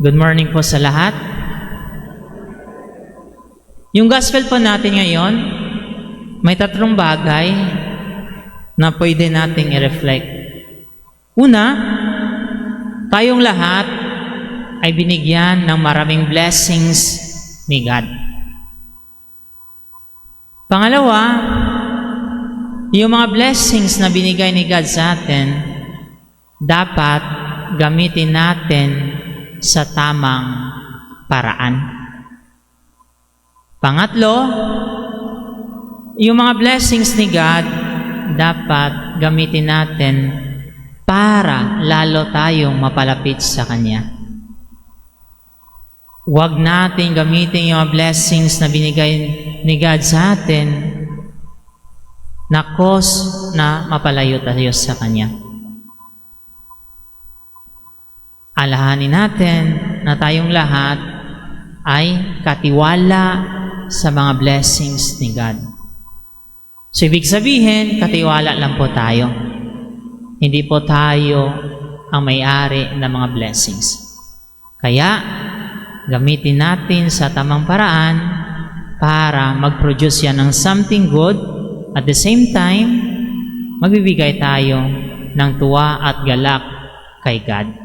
Good morning po sa lahat. Yung gospel po natin ngayon, may tatlong bagay na pwede nating i-reflect. Una, tayong lahat ay binigyan ng maraming blessings ni God. Pangalawa, yung mga blessings na binigay ni God sa atin, dapat gamitin natin sa tamang paraan. Pangatlo, yung mga blessings ni God, dapat gamitin natin para lalo tayong mapalapit sa Kanya. Huwag natin gamitin yung mga blessings na binigay ni God sa atin na cause na mapalayo tayo sa Kanya. Alahanin natin na tayong lahat ay katiwala sa mga blessings ni God. So, ibig sabihin, katiwala lang po tayo. Hindi po tayo ang may-ari ng mga blessings. Kaya, gamitin natin sa tamang paraan para mag-produce yan ng something good. At the same time, magbibigay tayo ng tuwa at galak kay God.